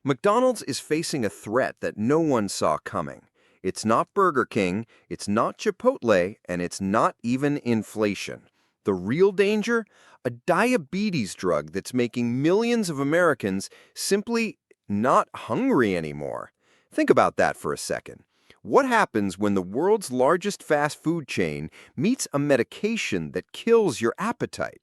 McDonald's is facing a threat that no one saw coming. It's not Burger King, it's not Chipotle, and it's not even inflation. The real danger? A diabetes drug that's making millions of Americans simply not hungry anymore. Think about that for a second. What happens when the world's largest fast food chain meets a medication that kills your appetite?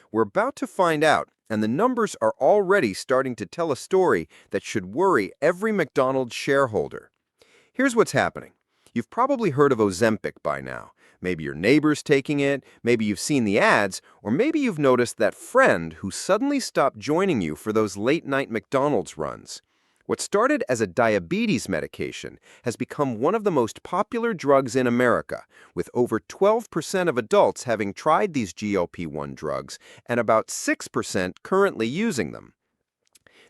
We're about to find out, and the numbers are already starting to tell a story that should worry every McDonald's shareholder. Here's what's happening. You've probably heard of Ozempic by now. Maybe your neighbor's taking it, maybe you've seen the ads, or maybe you've noticed that friend who suddenly stopped joining you for those late-night McDonald's runs. What started as a diabetes medication has become one of the most popular drugs in America, with over 12% of adults having tried these GLP-1 drugs and about 6% currently using them.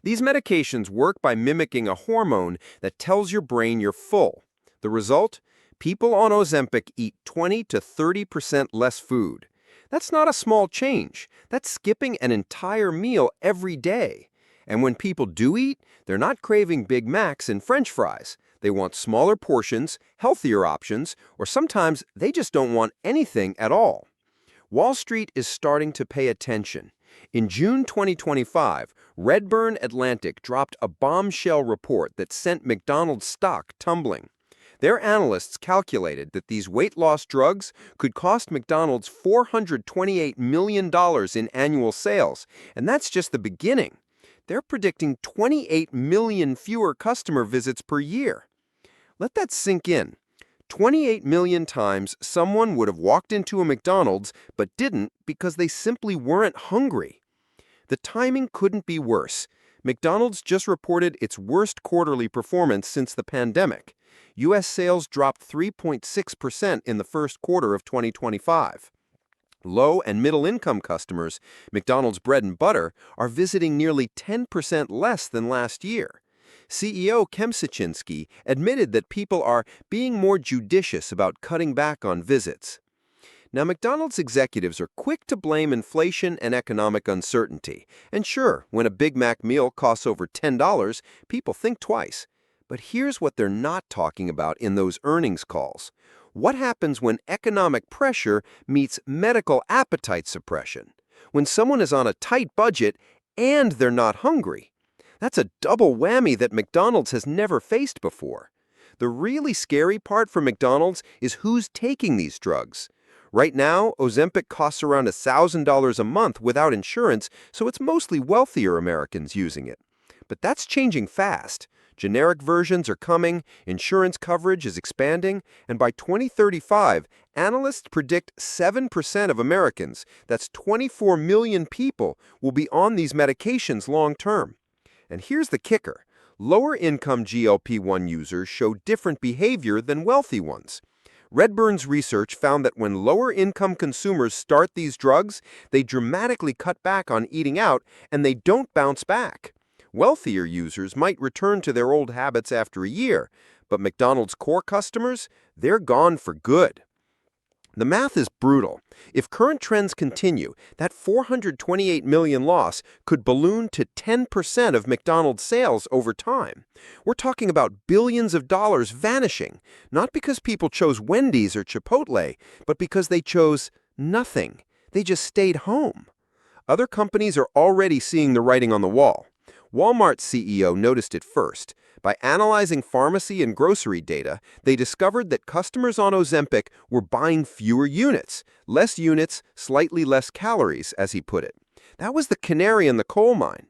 These medications work by mimicking a hormone that tells your brain you're full. The result? People on Ozempic eat 20 to 30% less food. That's not a small change. That's skipping an entire meal every day. And when people do eat, they're not craving Big Macs and French fries. They want smaller portions, healthier options, or sometimes they just don't want anything at all. Wall Street is starting to pay attention. In June 2025, Redburn Atlantic dropped a bombshell report that sent McDonald's stock tumbling. Their analysts calculated that these weight loss drugs could cost McDonald's $428 million in annual sales, and that's just the beginning. They're predicting 28 million fewer customer visits per year. Let that sink in. 28 million times someone would have walked into a McDonald's but didn't because they simply weren't hungry. The timing couldn't be worse. McDonald's just reported its worst quarterly performance since the pandemic. U.S. sales dropped 3.6% in the first quarter of 2025. Low and middle-income customers, McDonald's bread and butter, are visiting nearly 10% less than last year. CEO Kemsicinski admitted that people are being more judicious about cutting back on visits. Now, McDonald's executives are quick to blame inflation and economic uncertainty. And sure, when a Big Mac meal costs over $10, people think twice. But here's what they're not talking about in those earnings calls. What happens when economic pressure meets medical appetite suppression? When someone is on a tight budget and they're not hungry? That's a double whammy that McDonald's has never faced before. The really scary part for McDonald's is who's taking these drugs. Right now, Ozempic costs around $1,000 a month without insurance, so it's mostly wealthier Americans using it. But that's changing fast. Generic versions are coming, insurance coverage is expanding, and by 2035, analysts predict 7% of Americans, that's 24 million people, will be on these medications long term. And here's the kicker. Lower-income GLP-1 users show different behavior than wealthy ones. Redburn's research found that when lower-income consumers start these drugs, they dramatically cut back on eating out, and they don't bounce back. Wealthier users might return to their old habits after a year, but McDonald's core customers, they're gone for good. The math is brutal. If current trends continue, that $428 million loss could balloon to 10% of McDonald's sales over time. We're talking about billions of dollars vanishing, not because people chose Wendy's or Chipotle, but because they chose nothing. They just stayed home. Other companies are already seeing the writing on the wall. Walmart's CEO noticed it first. By analyzing pharmacy and grocery data, they discovered that customers on Ozempic were buying fewer units, slightly less calories, as he put it. That was the canary in the coal mine.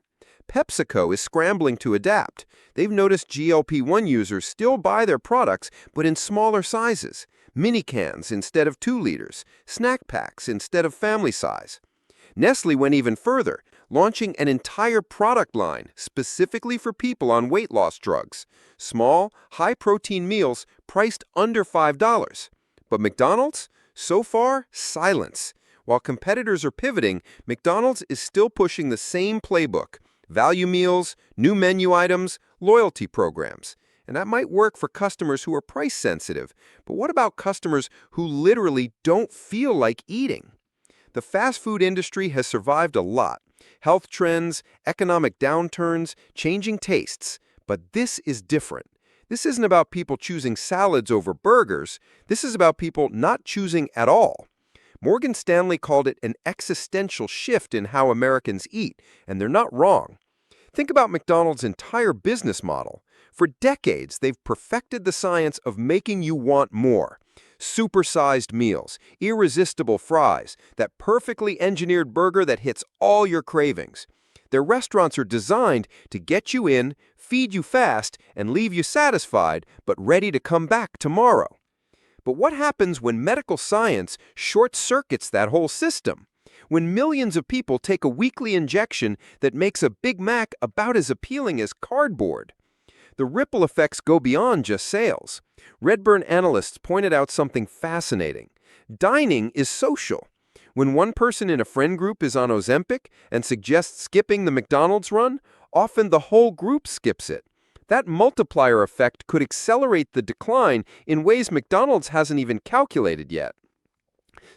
PepsiCo is scrambling to adapt. They've noticed GLP-1 users still buy their products, but in smaller sizes, mini cans instead of 2 liters, snack packs instead of family size. Nestle went even further, launching an entire product line specifically for people on weight loss drugs. Small, high-protein meals priced under $5. But McDonald's? So far, silence. While competitors are pivoting, McDonald's is still pushing the same playbook. Value meals, new menu items, loyalty programs. And that might work for customers who are price-sensitive. But what about customers who literally don't feel like eating? The fast food industry has survived a lot. Health trends, economic downturns, changing tastes. But this is different. This isn't about people choosing salads over burgers. This is about people not choosing at all. Morgan Stanley called it an existential shift in how Americans eat, and they're not wrong. Think about McDonald's entire business model. For decades, they've perfected the science of making you want more. Supersized meals, irresistible fries, that perfectly engineered burger that hits all your cravings. Their restaurants are designed to get you in, feed you fast, and leave you satisfied, but ready to come back tomorrow. But what happens when medical science short-circuits that whole system? When millions of people take a weekly injection that makes a Big Mac about as appealing as cardboard? The ripple effects go beyond just sales. Redburn analysts pointed out something fascinating. Dining is social. When one person in a friend group is on Ozempic and suggests skipping the McDonald's run, often the whole group skips it. That multiplier effect could accelerate the decline in ways McDonald's hasn't even calculated yet.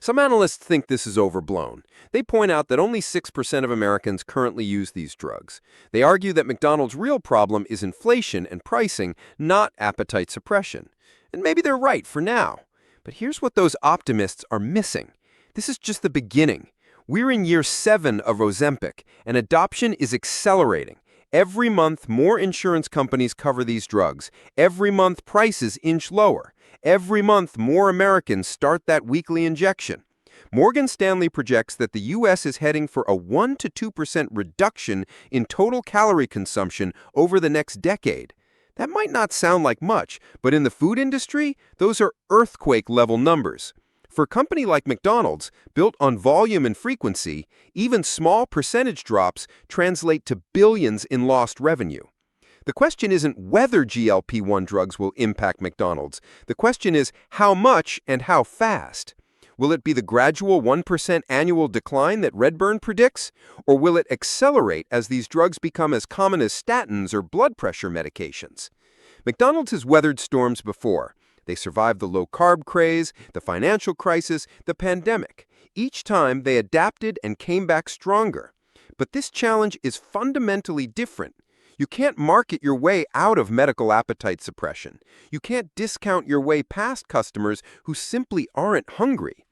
Some analysts think this is overblown. They point out that only 6% of Americans currently use these drugs. They argue that McDonald's real problem is inflation and pricing, not appetite suppression. And maybe they're right for now. But here's what those optimists are missing. This is just the beginning. We're in year 7 of Ozempic, and adoption is accelerating. Every month, more insurance companies cover these drugs. Every month, prices inch lower. Every month, more Americans start that weekly injection. Morgan Stanley projects that the U.S. is heading for a 1 to 2% reduction in total calorie consumption over the next decade. That might not sound like much, but in the food industry, those are earthquake-level numbers. For a company like McDonald's, built on volume and frequency, even small percentage drops translate to billions in lost revenue. The question isn't whether GLP-1 drugs will impact McDonald's. The question is how much and how fast. Will it be the gradual 1% annual decline that Redburn predicts? Or will it accelerate as these drugs become as common as statins or blood pressure medications? McDonald's has weathered storms before. They survived the low-carb craze, the financial crisis, the pandemic. Each time, they adapted and came back stronger. But this challenge is fundamentally different. You can't market your way out of medical appetite suppression. You can't discount your way past customers who simply aren't hungry.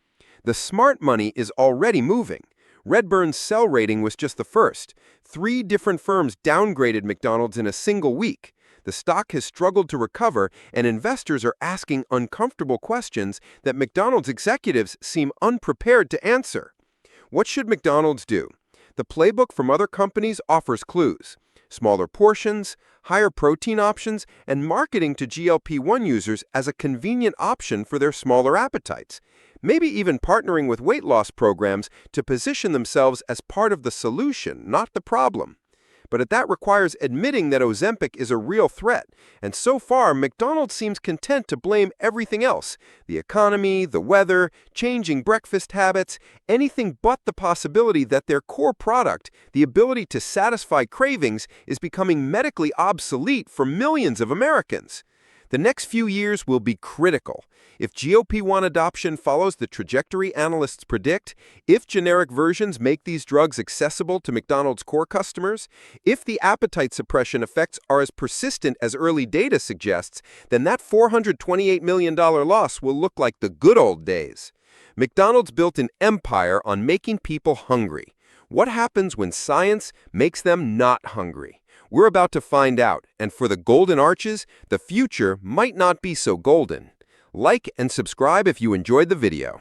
The smart money is already moving. Redburn's sell rating was just the first. 3 different firms downgraded McDonald's in a single week. The stock has struggled to recover, and investors are asking uncomfortable questions that McDonald's executives seem unprepared to answer. What should McDonald's do? The playbook from other companies offers clues. Smaller portions, higher protein options, and marketing to GLP-1 users as a convenient option for their smaller appetites. Maybe even partnering with weight loss programs to position themselves as part of the solution, not the problem. But that requires admitting that Ozempic is a real threat, and so far, McDonald's seems content to blame everything else: the economy, the weather, changing breakfast habits, anything but the possibility that their core product, the ability to satisfy cravings, is becoming medically obsolete for millions of Americans. The next few years will be critical. If GLP-1 adoption follows the trajectory analysts predict, if generic versions make these drugs accessible to McDonald's core customers, if the appetite suppression effects are as persistent as early data suggests, then that $428 million loss will look like the good old days. McDonald's built an empire on making people hungry. What happens when science makes them not hungry? We're about to find out, and for the golden arches, the future might not be so golden. Like and subscribe if you enjoyed the video.